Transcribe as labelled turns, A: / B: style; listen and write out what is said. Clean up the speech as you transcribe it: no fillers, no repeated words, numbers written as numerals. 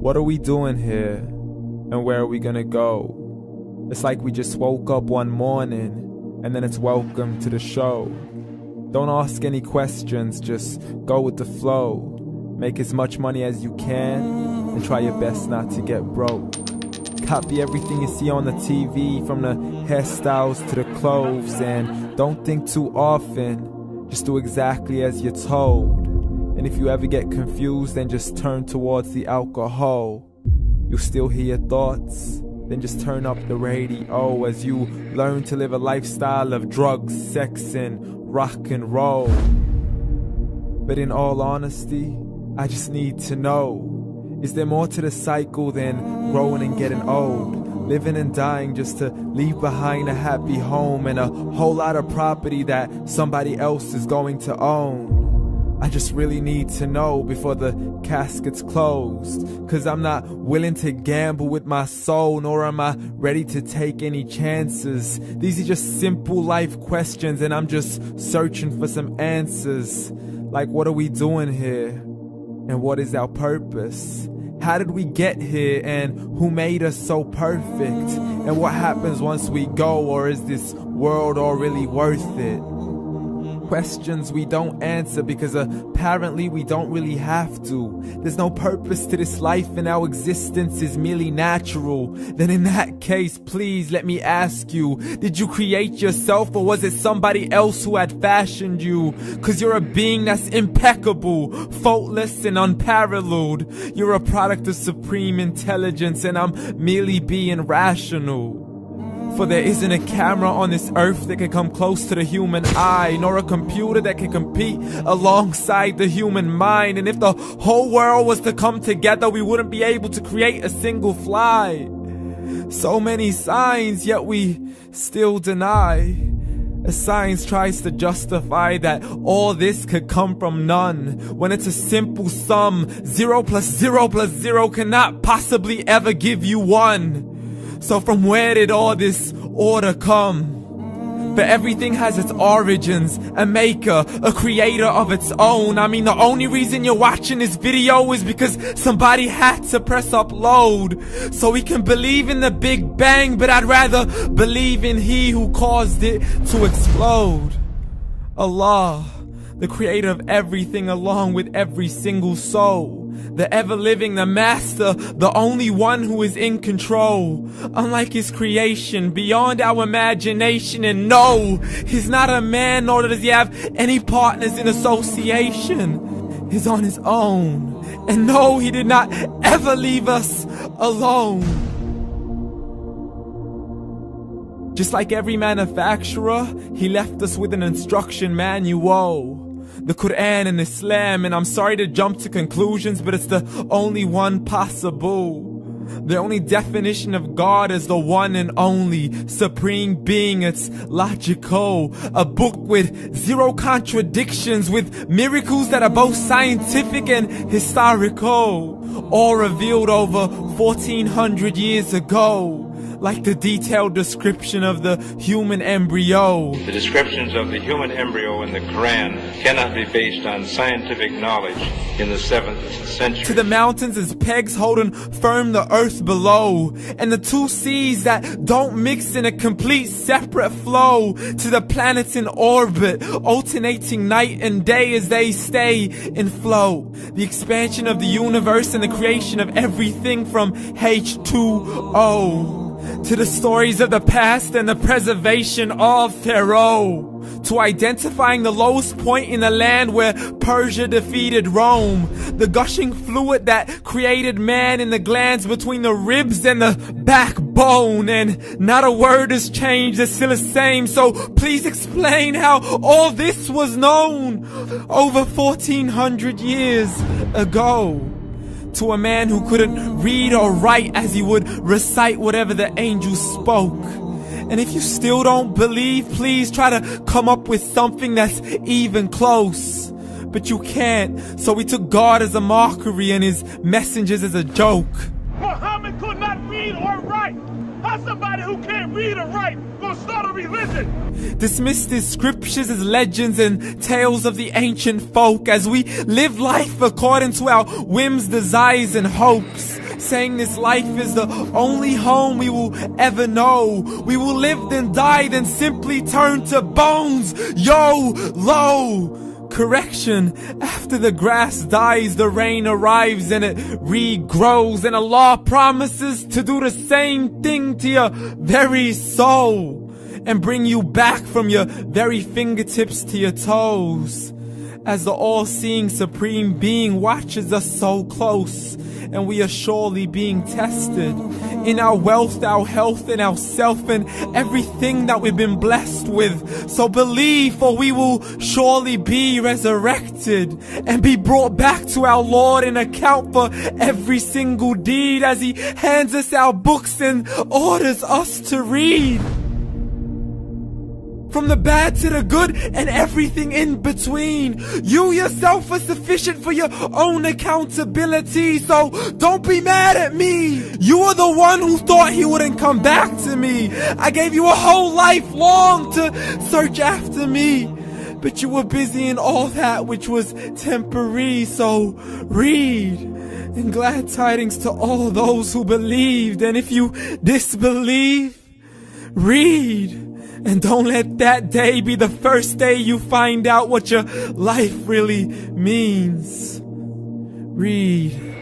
A: What are we doing here? And where are we gonna go? It's like we just woke up one morning and then it's welcome to the show. Don't ask any questions, just go with the flow. Make as much money as you can and try your best not to get broke. Copy everything you see on the TV, from the hairstyles to the clothes, and don't think too often, just do exactly as you're told. And if you ever get confused, then just turn towards the alcohol. You'll still hear your thoughts, then just turn up the radio as you learn to live a lifestyle of drugs, sex, and rock and roll. But in all honesty, I just need to know, is there more to the cycle than growing and getting old? Living and dying just to leave behind a happy home and a whole lot of property that somebody else is going to own. I just really need to know before the casket's closed, 'cause I'm not willing to gamble with my soul, nor am I ready to take any chances. These are just simple life questions and I'm just searching for some answers. Like, what are we doing here? And what is our purpose? How did we get here, and who made us so perfect? And what happens once we go, or is this world all really worth it? Questions we don't answer because apparently we don't really have to. There's no purpose to this life and our existence is merely natural. Then in that case, please let me ask you, did you create yourself, or was it somebody else who had fashioned you? 'Cause you're a being that's impeccable, faultless and unparalleled. You're a product of supreme intelligence and I'm merely being rational. For there isn't a camera on this earth that can come close to the human eye, nor a computer that can compete alongside the human mind. And if the whole world was to come together, we wouldn't be able to create a single fly. So many signs, yet we still deny. As science tries to justify that all this could come from none, when it's a simple sum. 0 plus 0 plus 0 cannot possibly ever give you 1. So from where did all this order come? But everything has its origins, a maker, a creator of its own. I mean, the only reason you're watching this video is because somebody had to press upload. So we can believe in the Big Bang, but I'd rather believe in He who caused it to explode. Allah, the creator of everything along with every single soul. The ever-living, the master, the only one who is in control. Unlike his creation, beyond our imagination. And no, he's not a man, nor does he have any partners in association. He's on his own. And no, he did not ever leave us alone. Just like every manufacturer, he left us with an instruction manual. The Quran and Islam, and I'm sorry to jump to conclusions, but it's the only one possible. The only definition of God is the one and only supreme being. It's logical, a book with 0 contradictions, with miracles that are both scientific and historical, all revealed over 1400 years ago. Like the detailed description of the human embryo.
B: The descriptions of the human embryo in the Quran cannot be based on scientific knowledge in the 7th century.
A: To the mountains as pegs holding firm the earth below, and the 2 seas that don't mix in a complete separate flow. To the planets in orbit, alternating night and day as they stay in flow. The expansion of the universe and the creation of everything from H2O. To the stories of the past and the preservation of Pharaoh. To identifying the lowest point in the land where Persia defeated Rome. The gushing fluid that created man in the glands between the ribs and the backbone. And not a word has changed, it's still the same. So please explain how all this was known over 1400 years ago. To a man who couldn't read or write as he would recite whatever the angels spoke. And if you still don't believe, please try to come up with something that's even close. But you can't, so we took God as a mockery and his messengers as a joke.
C: Muhammad could not read or write. How's somebody who can't read or write gonna start a religion?
A: Dismissed his scriptures as legends and tales of the ancient folk as we live life according to our whims, desires, and hopes. saying this life is the only home we will ever know. We will live then die, then simply turn to bones. YOLO! Correction, after the grass dies, the rain arrives and it regrows, and Allah promises to do the same thing to your very soul and bring you back from your very fingertips to your toes, as the all-seeing supreme being watches us so close, and we are surely being tested in our wealth, our health, and our self, and everything that we've been blessed with. So believe, for we will surely be resurrected and be brought back to our Lord and account for every single deed, as He hands us our books and orders us to read. From the bad to the good and everything in between. You yourself are sufficient for your own accountability, so don't be mad at me. You are the one who thought He wouldn't come back to me. I gave you a whole life long to search after me, but you were busy in all that which was temporary. So read, and glad tidings to all those who believed. And if you disbelieve, read. And don't let that day be the first day you find out what your life really means. Read.